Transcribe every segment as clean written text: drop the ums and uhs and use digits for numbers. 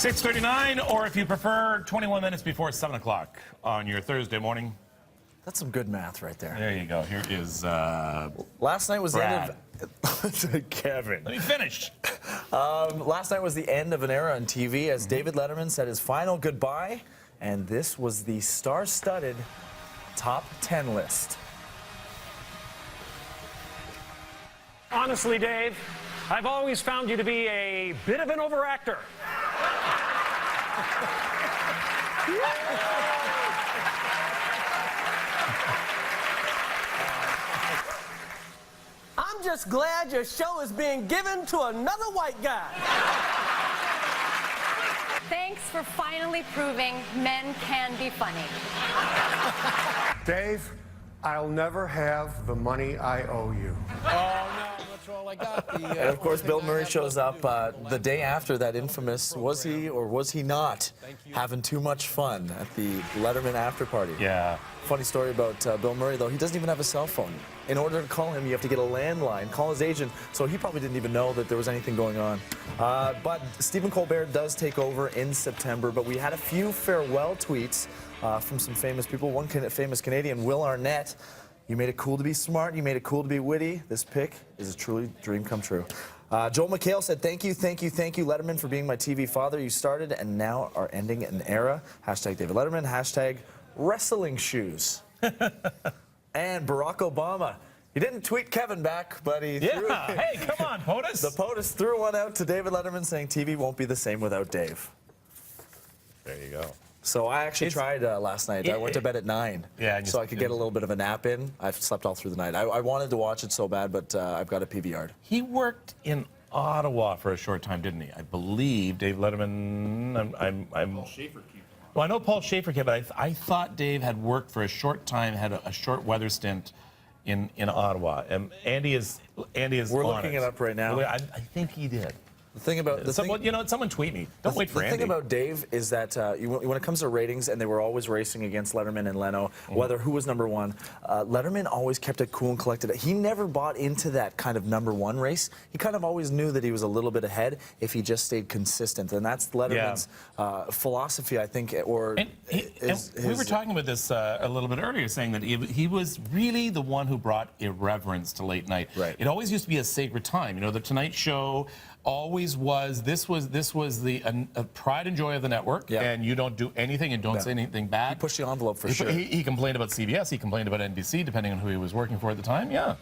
6:39, or if you prefer, 21 minutes before 7 o'clock on your Thursday morning. That's some good math right there. There you go. Here is last night was Brad. the end of Kevin. Let me finish. Last night was the end of an era on TV as David Letterman said his final goodbye, and this was the star-studded top 10 list. Honestly, Dave, I've always found you to be a bit of an overactor. I'm just glad your show is being given to another white guy. Thanks for finally proving men can be funny. Dave, I'll never have the money I owe you. And of course, Bill Murray shows up the day after that infamous, was he or was he not having too much fun at the Letterman after party? Yeah. Funny story about Bill Murray, though. He doesn't even have a cell phone. In order to call him, you have to get a landline, call his agent, so he probably didn't even know that there was anything going on. But Stephen Colbert does take over in September, but we had a few farewell tweets from some famous people. One famous Canadian, Will Arnett. You made it cool to be smart. You made it cool to be witty. This pick is a truly dream come true. Joel McHale said, thank you, Letterman, for being my TV father. You started and now are ending an era. Hashtag David Letterman. Hashtag wrestling shoes. And Barack Obama. He didn't tweet Kevin back, but he threw... Hey, come on, POTUS. The POTUS threw one out to David Letterman saying TV won't be the same without Dave. There you go. So I actually tried last night. I went to bed at 9, so I could get a little bit of a nap in. I've slept all through the night. I wanted to watch it so bad, but I've got a PVR'd. He worked in Ottawa for a short time, didn't he? I believe Dave Letterman. Paul Schaefer came. Well, I know Paul Schaefer came, but I thought Dave had worked for a short time, had a short weather stint in Ottawa. And Andy is. We're looking it up right now. I think he did. The thing about someone tweet me. Don't wait for Andy. The thing about Dave is that when it comes to ratings, and they were always racing against Letterman and Leno, whether who was number one, Letterman always kept it cool and collected. He never bought into that kind of number one race. He kind of always knew that he was a little bit ahead if he just stayed consistent, and that's Letterman's philosophy, I think. We were talking about this a little bit earlier, saying that he was really the one who brought irreverence to late night. Right. It always used to be a sacred time. You know, the Tonight Show always was. This was the pride and joy of the network, and you don't do anything and don't say anything bad. He pushed the envelope for sure. He complained about CBS. He complained about NBC, depending on who he was working for at the time. Yeah.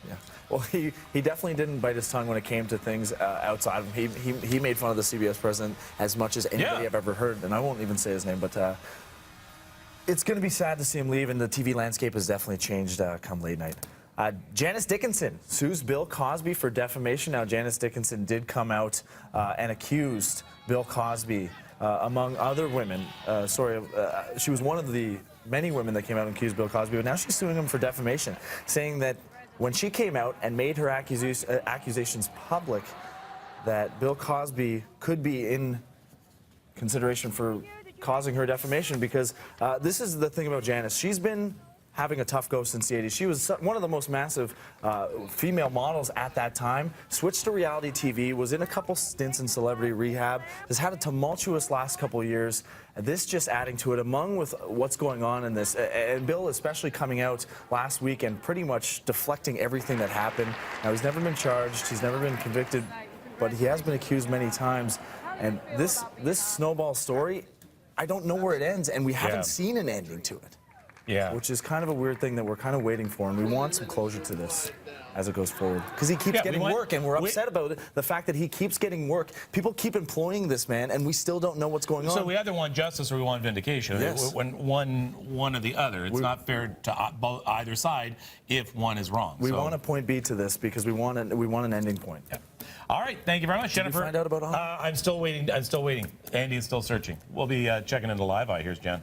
Well, he definitely didn't bite his tongue when it came to things outside of him. He made fun of the CBS president as much as anybody I've ever heard, and I won't even say his name, but it's going to be sad to see him leave, and the TV landscape has definitely changed come late night. Janice Dickinson sues Bill Cosby for defamation. Now, Janice Dickinson did come out and accused Bill Cosby, among other women. She was one of the many women that came out and accused Bill Cosby, but now she's suing him for defamation, saying that when she came out and made her accusations public, that Bill Cosby could be in consideration for causing her defamation, because this is the thing about Janice. She's been having a tough go since the 80s. She was one of the most massive female models at that time, switched to reality TV, was in a couple stints in celebrity rehab, has had a tumultuous last couple of years, and this just adding to it, among with what's going on in this, and Bill especially coming out last week and pretty much deflecting everything that happened. Now, he's never been charged, he's never been convicted, but he has been accused many times, and this snowball story, I don't know where it ends, and we haven't seen an ending to it. Yeah. Which is kind of a weird thing that we're kind of waiting for, and we want some closure to this as it goes forward. Because he keeps getting work, and we're upset about it. The fact that he keeps getting work. People keep employing this man, and we still don't know what's going on. So we either want justice or we want vindication. Yes. When one or the other. It's not fair to either side if one is wrong. We want a point B to this because we want an ending point. Yeah. All right, thank you very much, Jennifer. Did you find out about I'm still waiting. Andy is still searching. We'll be checking into Live Eye. Here's Jen.